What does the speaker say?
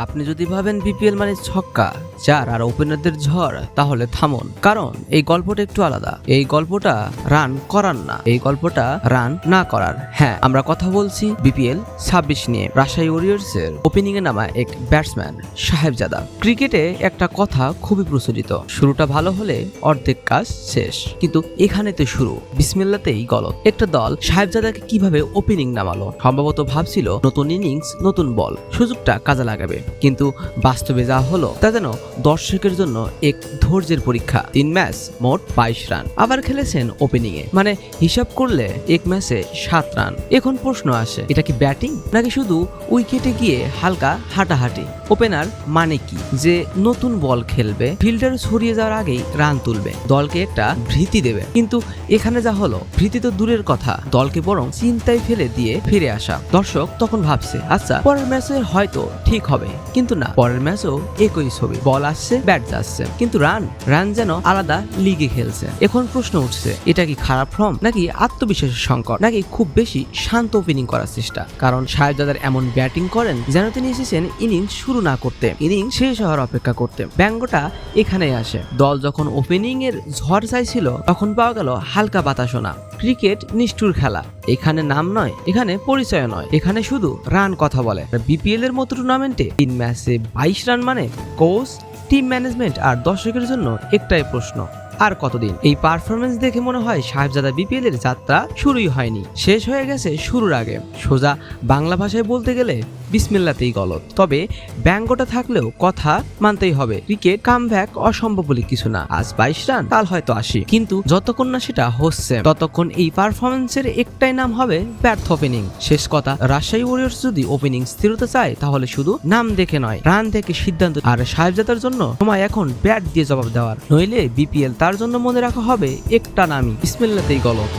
আপনি যদি ভাবেন বিপিএল মানে ছক্কা চার আর ওপেনারদের ঝড়, তাহলে থামুন, কারণ এই গল্পটা একটু আলাদা। এই গল্পটা রান করার না, এই গল্পটা রান না করার। হ্যাঁ, আমরা কথা বলছি বিপিএল 26 নিয়ে। রাজশাহী ওয়ারিয়র্সের ওপেনিং এ নামা এক ব্যাটসম্যান সাহেবজাদা। ক্রিকেটে একটা কথা খুবই প্রচলিত, শুরুটা ভালো হলে অর্ধেক কাজ শেষ। কিন্তু এখানে তো শুরু বিসমিল্লাতেই গলত। একটা দল সাহেবজাদাকে কিভাবে ওপেনিং নামালো? সম্ভবত ভাবছিল নতুন ইনিংস, নতুন বল, সুযোগটা কাজে লাগাবে। কিন্তু বাস্তবে যা হলো তা যেন দর্শকের জন্য এক ধৈর্যের পরীক্ষা। 3 ম্যাচ মোট 22 রান, আবার খেলেছেন ওপেনিং এ, মানে হিসাব করলে এক ম্যাচে 7 রান। এখন প্রশ্ন আসে, এটা কি ব্যাটিং নাকি শুধু উইকেটে গিয়ে হালকা হাঁটাহাঁটি? ওপেনার মানে কি? যে নতুন বল খেলবে, ফিল্ডার ছড়িয়ে যাওয়ার আগেই রান তুলবে, দলকে একটা ভীতি দেবে। কিন্তু এখানে যা হলো, ভীতি তো দূরের কথা, দলকে বরং চিন্তায় ফেলে দিয়ে ফিরে আসা। দর্শক তখন ভাবছে, আচ্ছা পরের ম্যাচে হয়তো ঠিক হবে, কিন্তু না, পরের ম্যাচও একই ছবি, বল আসছে, ব্যাট যাচ্ছে, কিন্তু রান যেন আলাদা লিগে খেলছে। এখন প্রশ্ন উঠছে, এটা কি খারাপ ফর্ম, নাকি আত্মবিশ্বাসের সংকট, নাকি খুব বেশি শান্ত ওপেনিং করার চেষ্টা? কারণ সাহেবজাদার এমন ব্যাটিং করেন যেন তিনি এসেছেন ইনিংস শুরু না করতে, ইনিংস শেষ হওয়ার অপেক্ষা করতে। ব্যঙ্গটা এখানেই আসে, দল যখন ওপেনিং এর ঝড় চাইছিল তখন পাওয়া গেল হালকা বাতাসও না। ক্রিকেট নিষ্ঠুর খেলা, এখানে নাম নয়, এখানে পরিচয় নয়, এখানে শুধু রান কথা বলে। বিপিএল এর মতো টুর্নামেন্টে 3 ম্যাচে 22 রান মানে কোচ, টিম ম্যানেজমেন্ট আর দর্শকের জন্য একটাই প্রশ্ন, আর কতদিন? এই পারফরমেন্স দেখে মনে হয় সাহেবজাদা বিপিএল এর যাত্রা শুরুই হয়নি, শেষ হয়ে গেছে শুরুর আগে। সোজা বাংলা ভাষায় বলতে গেলে বিসমিল্লাতেই গলত। তবে ব্যঙ্গটা থাকলেও কথা মানতেই হবে, ক্রিকেট কামব্যাক অসম্ভব বলে কিছু না। আজ 22 রান, কাল হয়তো 80, কিন্তু যতক্ষণ না সেটা হচ্ছে ততক্ষণ এই পারফরমেন্সের একটাই নাম হবে ব্যর্থ ওপেনিং। শেষ কথা, রাজশাহী ওয়ারিয়র্স যদি ওপেনিং স্থিরতা চায় তাহলে শুধু নাম দেখে নয়, রান দেখে সিদ্ধান্ত। আর সাহেবজাদার জন্য সময় এখন ব্যাট দিয়ে জবাব দেওয়ার, নইলে বিপিএল তার জন্য মনে রাখা হবে একটা নামই, বিসমিল্লাতেই গলত।